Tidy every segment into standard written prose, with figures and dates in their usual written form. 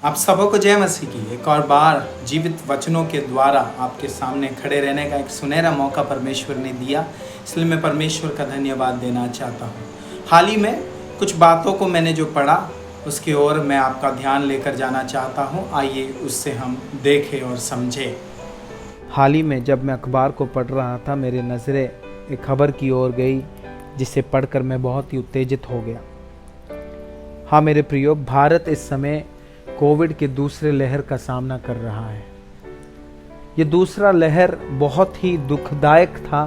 आप सबों को जय मसीह की। एक और बार जीवित वचनों के द्वारा आपके सामने खड़े रहने का एक सुनहरा मौका परमेश्वर ने दिया, इसलिए मैं परमेश्वर का धन्यवाद देना चाहता हूँ। हाल ही में कुछ बातों को मैंने जो पढ़ा उसकी ओर मैं आपका ध्यान लेकर जाना चाहता हूँ। आइए उससे हम देखें और समझें। हाल ही में जब मैं अखबार को पढ़ रहा था, मेरी नज़रें एक खबर की ओर गई जिसे पढ़कर मैं बहुत ही उत्तेजित हो गया। हाँ मेरे प्रियो, भारत इस समय कोविड के दूसरे लहर का सामना कर रहा है। ये दूसरा लहर बहुत ही दुखदायक था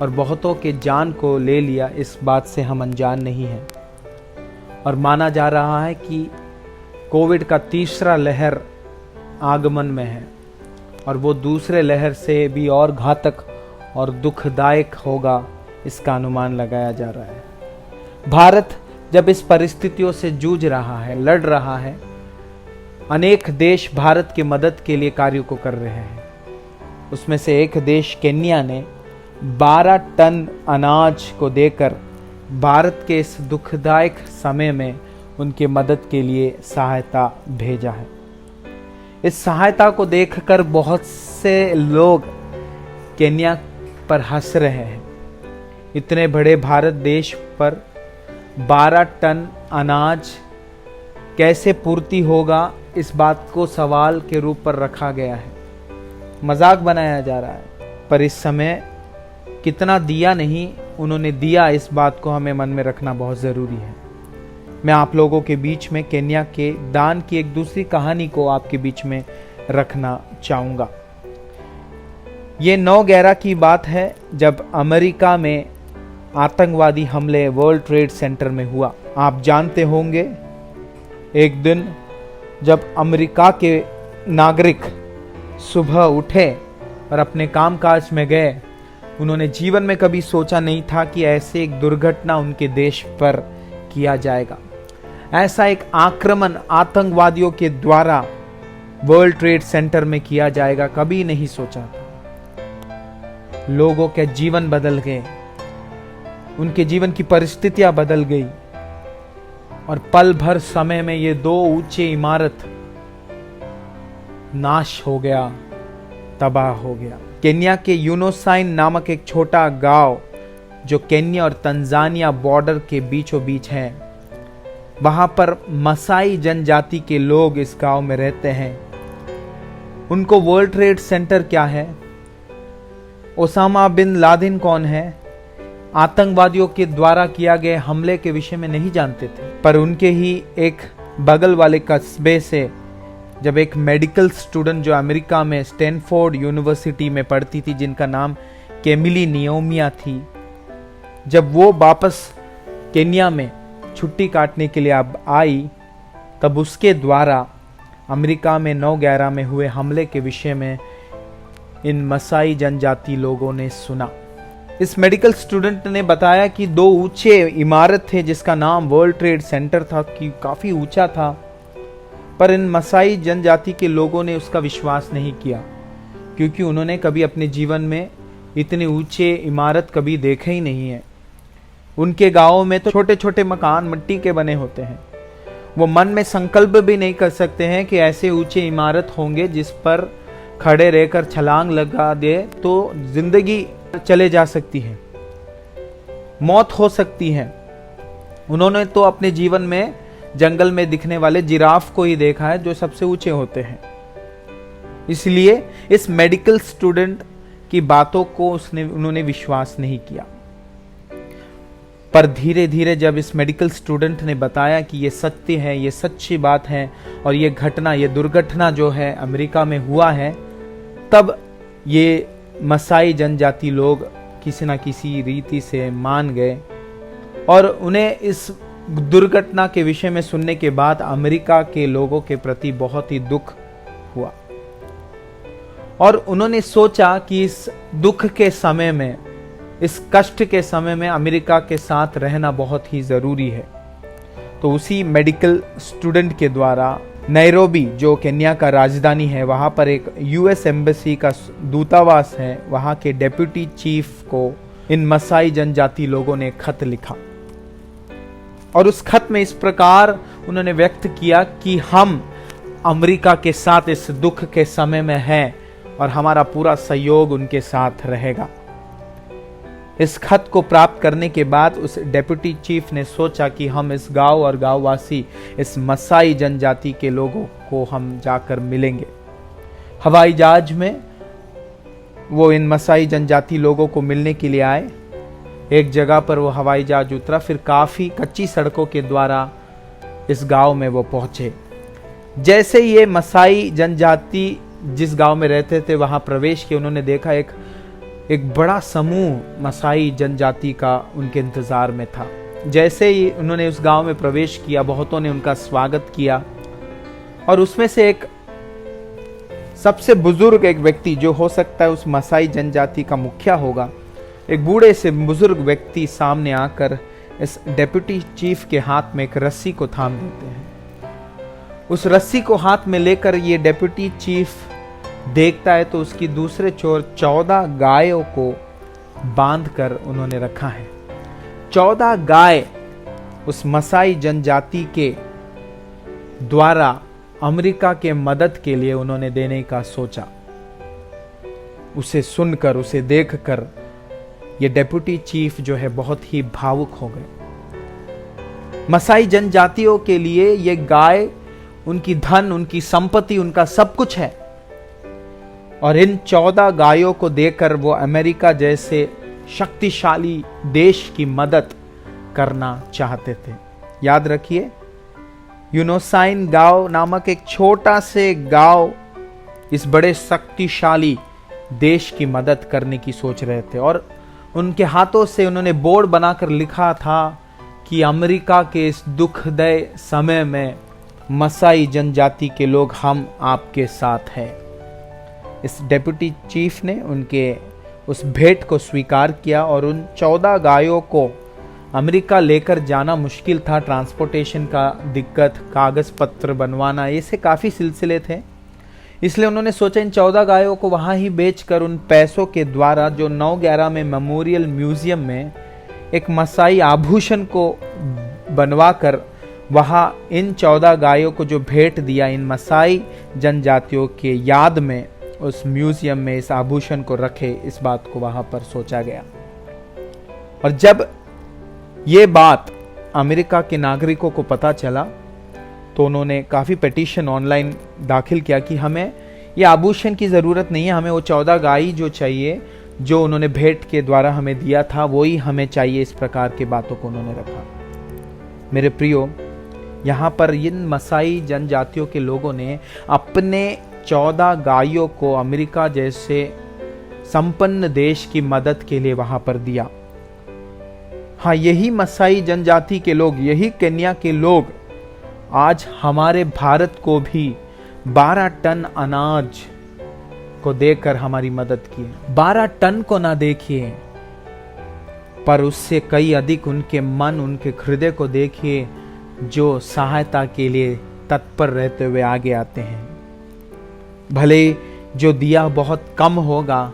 और बहुतों के जान को ले लिया, इस बात से हम अनजान नहीं हैं। और माना जा रहा है कि कोविड का तीसरा लहर आगमन में है और वो दूसरे लहर से भी और घातक और दुखदायक होगा, इसका अनुमान लगाया जा रहा है। भारत जब इस परिस्थितियों से जूझ रहा है, लड़ रहा है, अनेक देश भारत की मदद के लिए कार्यों को कर रहे हैं। उसमें से एक देश केन्या ने 12 टन अनाज को देकर भारत के इस दुखदायक समय में उनकी मदद के लिए सहायता भेजा है। इस सहायता को देखकर बहुत से लोग केन्या पर हंस रहे हैं। इतने बड़े भारत देश पर 12 टन अनाज कैसे पूर्ति होगा, इस बात को सवाल के रूप पर रखा गया है, मजाक बनाया जा रहा है। पर इस समय कितना दिया नहीं उन्होंने दिया, इस बात को हमें मन में रखना बहुत ज़रूरी है। मैं आप लोगों के बीच में केन्या के दान की एक दूसरी कहानी को आपके बीच में रखना चाहूँगा। ये 9/11 की बात है, जब अमेरिका में आतंकवादी हमले वर्ल्ड ट्रेड सेंटर में हुआ। आप जानते होंगे, एक दिन जब अमेरिका के नागरिक सुबह उठे और अपने कामकाज में गए, उन्होंने जीवन में कभी सोचा नहीं था कि ऐसे एक दुर्घटना उनके देश पर किया जाएगा। ऐसा एक आक्रमण आतंकवादियों के द्वारा वर्ल्ड ट्रेड सेंटर में किया जाएगा, कभी नहीं सोचा था। लोगों के जीवन बदल गए, उनके जीवन की परिस्थितियां बदल गई और पल भर समय में ये 2 ऊंचे इमारत नाश हो गया, तबाह हो गया। केन्या के यूनोसाइन नामक एक छोटा गांव जो केन्या और तंजानिया बॉर्डर के बीचों बीच है, वहां पर मसाई जनजाति के लोग इस गांव में रहते हैं। उनको वर्ल्ड ट्रेड सेंटर क्या है, ओसामा बिन लादेन कौन है, आतंकवादियों के द्वारा किया गए हमले के विषय में नहीं जानते थे। पर उनके ही एक बगल वाले कस्बे से जब एक मेडिकल स्टूडेंट जो अमेरिका में स्टैनफोर्ड यूनिवर्सिटी में पढ़ती थी, जिनका नाम केमिली नियोमिया थी, जब वो वापस केन्या में छुट्टी काटने के लिए अब आई, तब उसके द्वारा अमेरिका में 9/11 में हुए हमले के विषय में इन मसाई जनजाति लोगों ने सुना। इस मेडिकल स्टूडेंट ने बताया कि 2 ऊंचे इमारत थे जिसका नाम वर्ल्ड ट्रेड सेंटर था, कि काफी ऊंचा था, पर इन मसाई जनजाति के लोगों ने उसका विश्वास नहीं किया, क्योंकि उन्होंने कभी अपने जीवन में इतने ऊंचे इमारत कभी देखे ही नहीं है। उनके गांवों में तो छोटे छोटे मकान मिट्टी के बने होते हैं। वो मन में संकल्प भी नहीं कर सकते हैं कि ऐसे ऊंचे इमारत होंगे जिस पर खड़े रहकर छलांग लगा दे तो जिंदगी चले जा सकती है, मौत हो सकती है। उन्होंने तो अपने जीवन में जंगल में दिखने वाले जिराफ को ही देखा है जो सबसे ऊंचे होते हैं। इसलिए इस मेडिकल स्टूडेंट की बातों को उन्होंने विश्वास नहीं किया। पर धीरे धीरे जब इस मेडिकल स्टूडेंट ने बताया कि ये सत्य है, ये सच्ची बात है और ये घटना, ये दुर्घटना जो है अमेरिका में हुआ है, तब ये मसाई जनजाति लोग किसी न किसी रीति से मान गए और उन्हें इस दुर्घटना के विषय में सुनने के बाद अमेरिका के लोगों के प्रति बहुत ही दुख हुआ और उन्होंने सोचा कि इस दुख के समय में, इस कष्ट के समय में अमेरिका के साथ रहना बहुत ही जरूरी है। तो उसी मेडिकल स्टूडेंट के द्वारा नैरोबी, जो केन्या का राजधानी है, वहाँ पर एक यूएस एम्बेसी का दूतावास है, वहाँ के डेप्यूटी चीफ को इन मसाई जनजाति लोगों ने खत लिखा और उस खत में इस प्रकार उन्होंने व्यक्त किया कि हम अमेरिका के साथ इस दुख के समय में है और हमारा पूरा सहयोग उनके साथ रहेगा। इस खत को प्राप्त करने के बाद उस डेप्यूटी चीफ ने सोचा कि हम इस गांव और गांववासी, इस मसाई जनजाति के लोगों को हम जाकर मिलेंगे। हवाई जहाज में वो इन मसाई जनजाति लोगों को मिलने के लिए आए। एक जगह पर वो हवाई जहाज उतरा, फिर काफी कच्ची सड़कों के द्वारा इस गांव में वो पहुंचे। जैसे ये मसाई जनजाति जिस गांव में रहते थे वहां प्रवेश किया, उन्होंने देखा एक बड़ा समूह मसाई जनजाति का उनके इंतजार में था। जैसे ही उन्होंने उस गांव में प्रवेश किया, बहुतों ने उनका स्वागत किया और उसमें से एक सबसे बुजुर्ग एक व्यक्ति, जो हो सकता है उस मसाई जनजाति का मुखिया होगा, एक बूढ़े से बुजुर्ग व्यक्ति सामने आकर इस डेप्यूटी चीफ के हाथ में एक रस्सी को थाम देते हैं। उस रस्सी को हाथ में लेकर ये डेप्यूटी चीफ देखता है तो उसकी दूसरे छोर 14 गायों को बांधकर उन्होंने रखा है। 14 गाय उस मसाई जनजाति के द्वारा अमेरिका के मदद के लिए उन्होंने देने का सोचा। उसे सुनकर, उसे देखकर ये डेप्यूटी चीफ जो है बहुत ही भावुक हो गए। मसाई जनजातियों के लिए ये गाय उनकी धन, उनकी संपत्ति, उनका सब कुछ है और इन 14 गायों को देकर वो अमेरिका जैसे शक्तिशाली देश की मदद करना चाहते थे। याद रखिए, यूनोसाइन गांव नामक एक छोटा से गांव इस बड़े शक्तिशाली देश की मदद करने की सोच रहे थे और उनके हाथों से उन्होंने बोर्ड बनाकर लिखा था कि अमेरिका के इस दुखदायी समय में मसाई जनजाति के लोग हम आपके साथ हैं। इस डेप्यूटी चीफ ने उनके उस भेंट को स्वीकार किया और उन 14 गायों को अमेरिका लेकर जाना मुश्किल था। ट्रांसपोर्टेशन का दिक्कत, कागज पत्र बनवाना, ऐसे काफ़ी सिलसिले थे। इसलिए उन्होंने सोचा इन 14 गायों को वहाँ ही बेचकर उन पैसों के द्वारा जो 9/11 में मेमोरियल म्यूजियम में एक मसाई आभूषण को बनवाकर वहाँ इन 14 गायों को जो भेंट दिया, इन मसाई जनजातियों के याद में उस म्यूजियम में इस आभूषण को रखे, इस बात को वहाँ पर सोचा गया। और जब ये बात अमेरिका के नागरिकों को पता चला तो उन्होंने काफ़ी पिटीशन ऑनलाइन दाखिल किया कि हमें ये आभूषण की ज़रूरत नहीं है, हमें वो 14 गाय जो चाहिए, जो उन्होंने भेंट के द्वारा हमें दिया था वही हमें चाहिए। इस प्रकार की बातों को उन्होंने रखा। मेरे प्रियो, यहाँ पर इन मसाई जनजातियों के लोगों ने अपने 14 गायों को अमेरिका जैसे संपन्न देश की मदद के लिए वहाँ पर दिया। हाँ, यही मसाई जनजाति के लोग, यही केन्या के लोग आज हमारे भारत को भी 12 टन अनाज को देकर हमारी मदद की। 12 टन को ना देखिए, पर उससे कई अधिक उनके मन, उनके हृदय को देखिए, जो सहायता के लिए तत्पर रहते हुए आगे आते हैं। भले जो दिया बहुत कम होगा,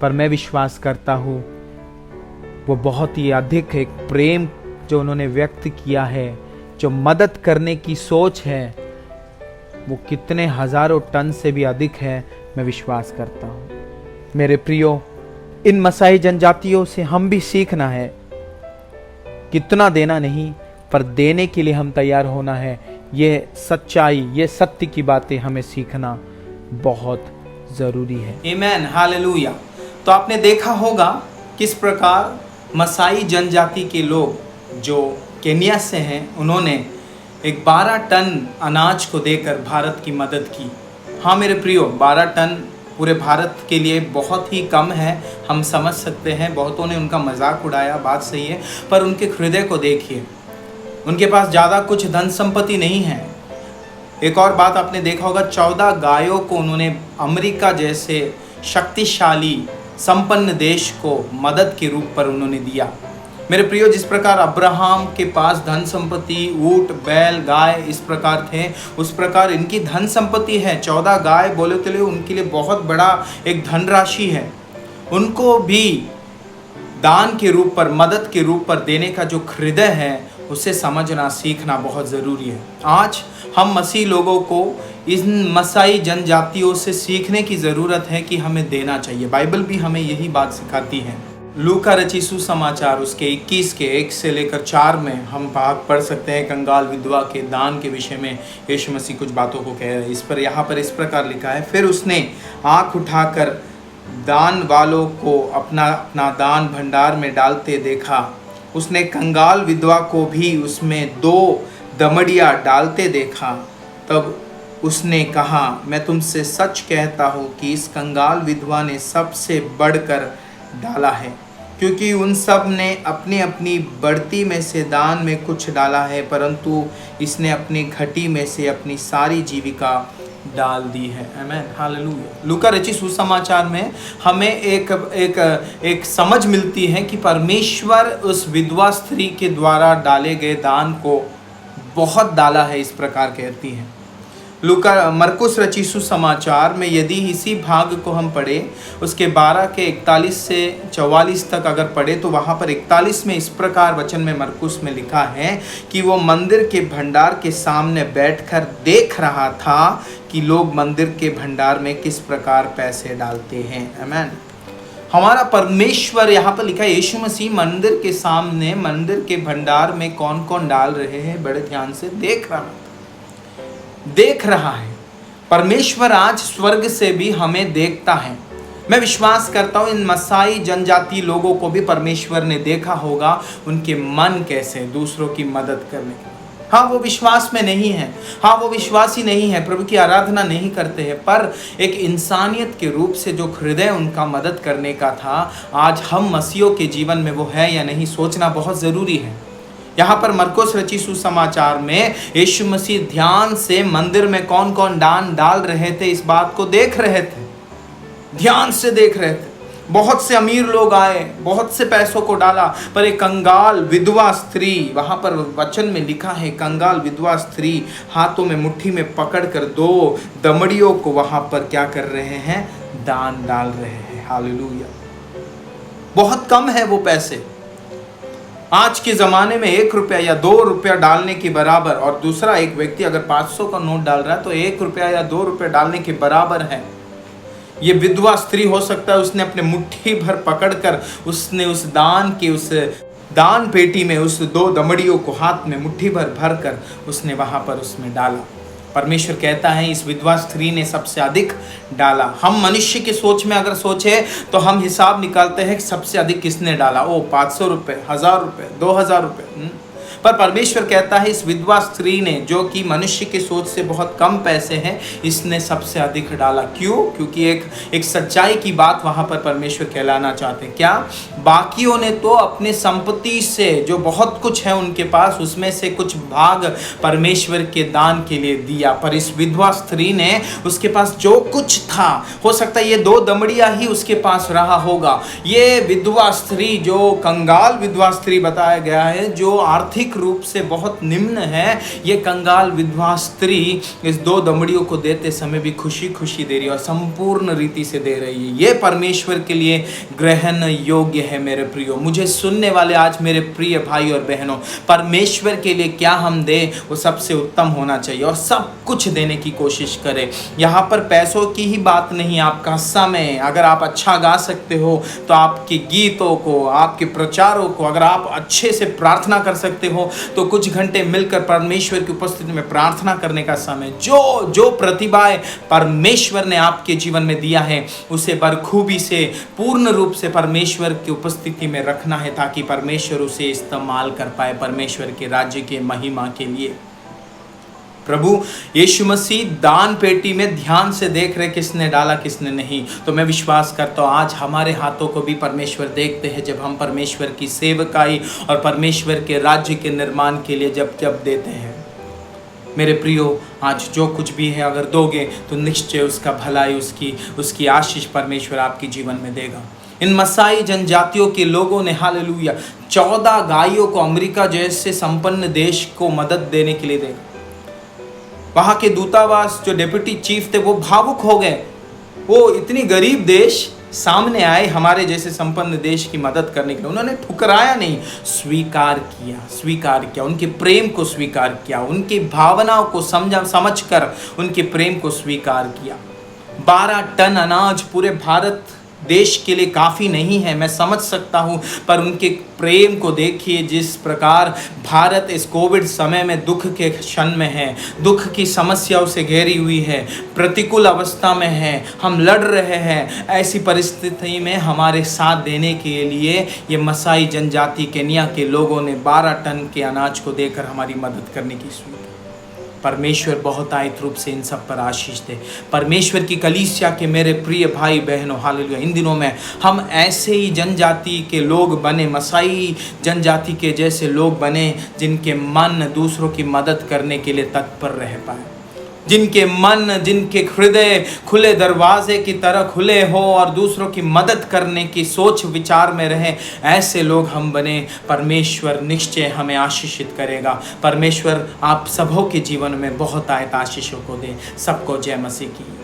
पर मैं विश्वास करता हूँ वो बहुत ही अधिक एक प्रेम जो उन्होंने व्यक्त किया है, जो मदद करने की सोच है, वो कितने हजारों टन से भी अधिक है, मैं विश्वास करता हूँ। मेरे प्रियो, इन मसाई जनजातियों से हम भी सीखना है, कितना देना नहीं, पर देने के लिए हम तैयार होना है। ये सच्चाई, ये सत्य की बातें हमें सीखना बहुत ज़रूरी है। आमीन, हालेलुया। तो आपने देखा होगा किस प्रकार मसाई जनजाति के लोग जो केन्या से हैं, उन्होंने एक 12 टन अनाज को देकर भारत की मदद की। हाँ मेरे प्रियो, 12 टन पूरे भारत के लिए बहुत ही कम है, हम समझ सकते हैं। बहुतों ने उनका मजाक उड़ाया, बात सही है, पर उनके हृदय को देखिए। उनके पास ज़्यादा कुछ धन संपत्ति नहीं है। एक और बात आपने देखा होगा, 14 गायों को उन्होंने अमेरिका जैसे शक्तिशाली संपन्न देश को मदद के रूप पर उन्होंने दिया। मेरे प्रियो, जिस प्रकार अब्राहम के पास धन संपत्ति, ऊंट, बैल, गाय इस प्रकार थे, उस प्रकार इनकी धन संपत्ति है। 14 गाय बोले तो उनके लिए बहुत बड़ा एक धनराशि है। उनको भी दान के रूप पर, मदद के रूप पर देने का जो हृदय है, उसे समझना, सीखना बहुत ज़रूरी है। आज हम मसीह लोगों को इन मसाई जनजातियों से सीखने की ज़रूरत है कि हमें देना चाहिए। बाइबल भी हमें यही बात सिखाती है। लूका रचित सुसमाचार उसके 21 के 1 से लेकर 4 में हम भाग पढ़ सकते हैं। कंगाल विधवा के दान के विषय में यीशु मसीह कुछ बातों को कह रहे हैं। इस पर यहाँ पर इस प्रकार लिखा है, फिर उसने आँख उठाकर दान वालों को अपना दान भंडार में डालते देखा। उसने कंगाल विधवा को भी उसमें 2 दमड़ियाँ डालते देखा। तब उसने कहा, मैं तुमसे सच कहता हूँ कि इस कंगाल विधवा ने सबसे बढ़कर डाला है, क्योंकि उन सब ने अपनी अपनी बढ़ती में से दान में कुछ डाला है, परंतु इसने अपनी घटी में से अपनी सारी जीविका डाल दी है। आमीन, हालेलुया। लूका रचित सुसमाचार में हमें एक समझ मिलती है कि परमेश्वर उस विधवा स्त्री के द्वारा डाले गए दान को बहुत डाला है, इस प्रकार कहती है। मरकुस रचित सुसमाचार में यदि इसी भाग को हम पढ़े, उसके 12 के 41 से 44 तक अगर पढ़े, तो वहाँ पर 41 में इस प्रकार वचन में मरकुस में लिखा है कि वो मंदिर के भंडार के सामने बैठकर देख रहा था कि लोग मंदिर के भंडार में किस प्रकार पैसे डालते हैं। आमीन। हमारा परमेश्वर, यहाँ पर लिखा है यीशु मसीह मंदिर के सामने, मंदिर के भंडार में कौन कौन डाल रहे हैं बड़े ध्यान से देख रहा है। परमेश्वर आज स्वर्ग से भी हमें देखता है। मैं विश्वास करता हूँ इन मसाई जनजाति लोगों को भी परमेश्वर ने देखा होगा, उनके मन कैसे दूसरों की मदद करने के। हाँ, वो विश्वास में नहीं है, हाँ वो विश्वासी नहीं है, प्रभु की आराधना नहीं करते हैं, पर एक इंसानियत के रूप से जो हृदय उनका मदद करने का था, आज हम मसीहों के जीवन में वो है या नहीं, सोचना बहुत ज़रूरी है। यहाँ पर मरकुस रचित सुसमाचार में यीशु मसीह ध्यान से मंदिर में कौन कौन दान डाल रहे थे, इस बात को देख रहे थे, ध्यान से देख रहे थे। बहुत से अमीर लोग आए, बहुत से पैसों को डाला, पर एक कंगाल विधवा स्त्री, वहाँ पर वचन में लिखा है कंगाल विधवा स्त्री हाथों में मुट्ठी में पकड़कर 2 दमड़ियों को वहाँ पर क्या कर रहे हैं, दान डाल रहे हैं। हालेलुया। बहुत कम है वो पैसे। आज के ज़माने में 1 रुपया या 2 रुपया डालने के बराबर, और दूसरा एक व्यक्ति अगर 500 का नोट डाल रहा है तो 1 रुपया या 2 रुपये डालने के बराबर है। ये विधवा स्त्री हो सकता है उसने अपने मुट्ठी भर पकड़कर उसने उस दान की उस दान पेटी में उस 2 दमड़ियों को हाथ में मुट्ठी भर भर कर उसने वहाँ पर उसमें डाला। परमेश्वर कहता है इस विधवा स्त्री ने सबसे अधिक डाला। हम मनुष्य की सोच में अगर सोचे तो हम हिसाब निकालते हैं कि सबसे अधिक किसने डाला, ओ 500 रुपये, 1000 रुपये, 2000 रुपये। पर परमेश्वर कहता है इस विधवा स्त्री ने, जो कि मनुष्य की सोच से बहुत कम पैसे हैं, इसने सबसे अधिक डाला। क्यों? क्योंकि एक सच्चाई की बात वहाँ पर परमेश्वर कहलाना चाहते हैं। क्या? बाकियों ने तो अपने संपत्ति से जो बहुत कुछ है उनके पास, उसमें से कुछ भाग परमेश्वर के दान के लिए दिया, पर इस विधवा स्त्री ने उसके पास जो कुछ था, हो सकता है ये 2 दमड़ियाँ ही उसके पास रहा होगा। ये विधवा स्त्री, जो कंगाल विधवा स्त्री बताया गया है, जो आर्थिक रूप से बहुत निम्न है, ये कंगाल विधवा स्त्री इस 2 दमड़ियों को देते समय भी खुशी खुशी दे रही है और संपूर्ण रीति से दे रही है। ये परमेश्वर के लिए ग्रहण योग्य है। मेरे प्रियो, मुझे सुनने वाले आज मेरे प्रिय भाई और बहनों, परमेश्वर के लिए क्या हम दे वो सबसे उत्तम होना चाहिए और सब कुछ देने की कोशिश करें। यहाँ पर पैसों की ही बात नहीं, आपका समय, अगर आप अच्छा गा सकते हो तो आपके गीतों को, आपके प्रचारों को, अगर आप अच्छे से प्रार्थना कर सकते हो तो कुछ घंटे मिलकर परमेश्वर की उपस्थिति में प्रार्थना करने का समय, जो प्रतिभाएं परमेश्वर ने आपके जीवन में दिया है उसे बखूबी से पूर्ण रूप से परमेश्वर की उपस्थिति में रखना है, ताकि परमेश्वर उसे इस्तेमाल कर पाए परमेश्वर के राज्य के महिमा के लिए। प्रभु यीशु मसीह दान पेटी में ध्यान से देख रहे किसने डाला किसने नहीं। तो मैं विश्वास करता हूँ आज हमारे हाथों को भी परमेश्वर देखते हैं, जब हम परमेश्वर की सेवकाई और परमेश्वर के राज्य के निर्माण के लिए जब देते हैं। मेरे प्रियो, आज जो कुछ भी है अगर दोगे तो निश्चय उसका भलाई, उसकी आशीष परमेश्वर आपके जीवन में देगा। इन मसाई जनजातियों के लोगों ने, हालेलुया, 14 गायों को अमेरिका जैसे संपन्न देश को मदद देने के लिए देगा। वहाँ के दूतावास जो डिप्टी चीफ थे वो भावुक हो गए। वो इतनी गरीब देश सामने आए हमारे जैसे संपन्न देश की मदद करने के लिए। उन्होंने ठुकराया नहीं, स्वीकार किया, उनके प्रेम को स्वीकार किया, उनकी भावनाओं को समझकर उनके प्रेम को स्वीकार किया। 12 टन अनाज पूरे भारत देश के लिए काफ़ी नहीं है, मैं समझ सकता हूँ, पर उनके प्रेम को देखिए। जिस प्रकार भारत इस कोविड समय में दुख के क्षण में है, दुख की समस्याओं से घेरी हुई है, प्रतिकूल अवस्था में है, हम लड़ रहे हैं, ऐसी परिस्थिति में हमारे साथ देने के लिए ये मसाई जनजाति केन्या के लोगों ने 12 टन के अनाज को देकर हमारी मदद करने की स्वीकार। परमेश्वर बहुतायत रूप से इन सब पर आशीष दे। परमेश्वर की कलीसिया के मेरे प्रिय भाई बहनों, हालेलुया, इन दिनों में हम ऐसे ही जनजाति के लोग बने, मसाई जनजाति के जैसे लोग बने, जिनके मन दूसरों की मदद करने के लिए तत्पर रह पाए, जिनके मन, जिनके हृदय खुले दरवाजे की तरह खुले हो और दूसरों की मदद करने की सोच विचार में रहे, ऐसे लोग हम बने। परमेश्वर निश्चय हमें आशीषित करेगा। परमेश्वर आप सबों के जीवन में बहुत आयत आशीषों को दे। सबको जय मसीह की।